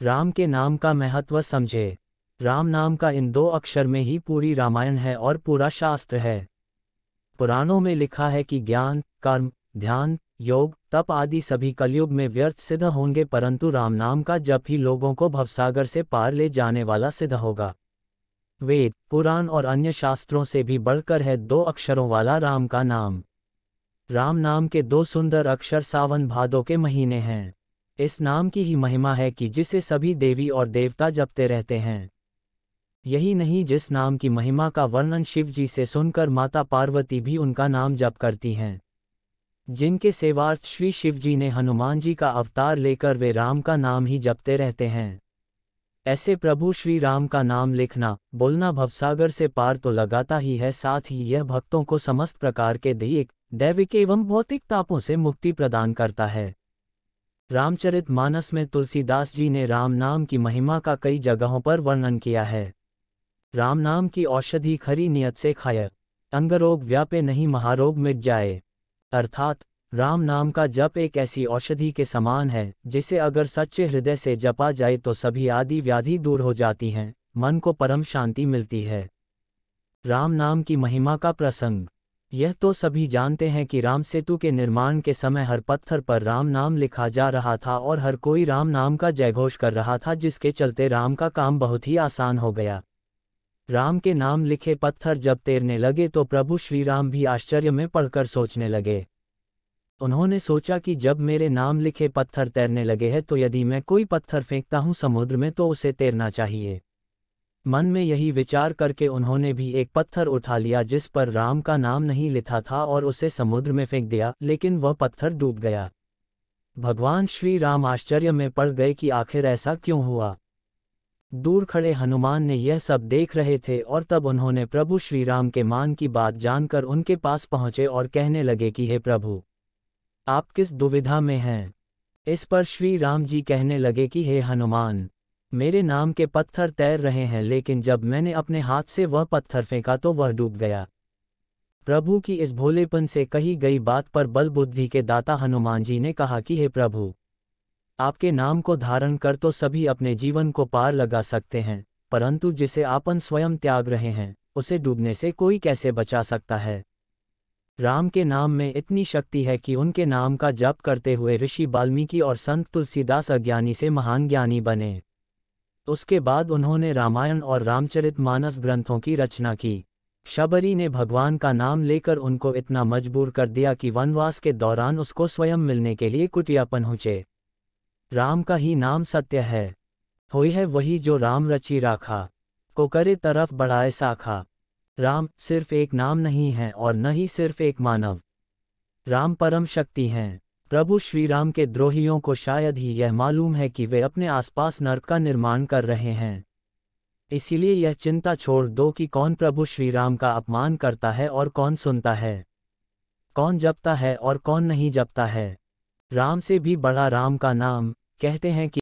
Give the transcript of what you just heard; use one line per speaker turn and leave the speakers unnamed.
राम के नाम का महत्व समझे। राम नाम का इन 2 अक्षर में ही पूरी रामायण है और पूरा शास्त्र है। पुराणों में लिखा है कि ज्ञान, कर्म, ध्यान, योग, तप आदि सभी कलयुग में व्यर्थ सिद्ध होंगे, परंतु राम नाम का जप ही लोगों को भवसागर से पार ले जाने वाला सिद्ध होगा। वेद, पुराण और अन्य शास्त्रों से भी बढ़कर है 2 अक्षरों वाला राम का नाम। राम नाम के 2 सुंदर अक्षर सावन भादों के महीने हैं। इस नाम की ही महिमा है कि जिसे सभी देवी और देवता जपते रहते हैं। यही नहीं, जिस नाम की महिमा का वर्णन शिव जी से सुनकर माता पार्वती भी उनका नाम जप करती हैं। जिनके सेवार्थ श्री शिव जी ने हनुमान जी का अवतार लेकर वे राम का नाम ही जपते रहते हैं। ऐसे प्रभु श्री राम का नाम लिखना, बोलना भवसागर से पार तो लगाता ही है, साथ ही यह भक्तों को समस्त प्रकार के दैविक एवं भौतिक तापों से मुक्ति प्रदान करता है। रामचरितमानस में तुलसीदास जी ने राम नाम की महिमा का कई जगहों पर वर्णन किया है। राम नाम की औषधि खरी नियत से खाय, अंगरोग व्यापे नहीं महारोग मिट जाए। अर्थात राम नाम का जप एक ऐसी औषधि के समान है जिसे अगर सच्चे हृदय से जपा जाए तो सभी आदि व्याधि दूर हो जाती हैं, मन को परम शांति मिलती है। राम नाम की महिमा का प्रसंग। यह तो सभी जानते हैं कि राम सेतु के निर्माण के समय हर पत्थर पर राम नाम लिखा जा रहा था और हर कोई राम नाम का जयघोष कर रहा था, जिसके चलते राम का काम बहुत ही आसान हो गया। राम के नाम लिखे पत्थर जब तैरने लगे तो प्रभु श्री राम भी आश्चर्य में पड़कर सोचने लगे। उन्होंने सोचा कि जब मेरे नाम लिखे पत्थर तैरने लगे हैं तो यदि मैं कोई पत्थर फेंकता हूँ समुद्र में तो उसे तैरना चाहिए। मन में यही विचार करके उन्होंने भी एक पत्थर उठा लिया जिस पर राम का नाम नहीं लिखा था और उसे समुद्र में फेंक दिया, लेकिन वह पत्थर डूब गया। भगवान श्री राम आश्चर्य में पड़ गए कि आखिर ऐसा क्यों हुआ। दूर खड़े हनुमान ने यह सब देख रहे थे और तब उन्होंने प्रभु श्री राम के मान की बात जानकर उनके पास पहुँचे और कहने लगे कि हे प्रभु, आप किस दुविधा में हैं। इस पर श्री राम जी कहने लगे कि हे हनुमान, मेरे नाम के पत्थर तैर रहे हैं, लेकिन जब मैंने अपने हाथ से वह पत्थर फेंका तो वह डूब गया। प्रभु की इस भोलेपन से कही गई बात पर बल बुद्धि के दाता हनुमान जी ने कहा कि हे प्रभु, आपके नाम को धारण कर तो सभी अपने जीवन को पार लगा सकते हैं, परंतु जिसे आपन स्वयं त्याग रहे हैं उसे डूबने से कोई कैसे बचा सकता है। राम के नाम में इतनी शक्ति है कि उनके नाम का जप करते हुए ऋषि वाल्मीकि और संत तुलसीदास अज्ञानी से महान ज्ञानी बने। उसके बाद उन्होंने रामायण और रामचरितमानस ग्रंथों की रचना की। शबरी ने भगवान का नाम लेकर उनको इतना मजबूर कर दिया कि वनवास के दौरान उसको स्वयं मिलने के लिए कुटिया पहुँचे। राम का ही नाम सत्य है, होई है वही जो राम रची राखा, को करे तरफ बढ़ाए साखा। राम सिर्फ एक नाम नहीं है और न ही सिर्फ एक मानव। राम परम शक्ति हैं। प्रभु श्री राम के द्रोहियों को शायद ही यह मालूम है कि वे अपने आसपास नरक का निर्माण कर रहे हैं। इसीलिए यह चिंता छोड़ दो कि कौन प्रभु श्री राम का अपमान करता है और कौन सुनता है, कौन जपता है और कौन नहीं जपता है। राम से भी बड़ा राम का नाम। कहते हैं कि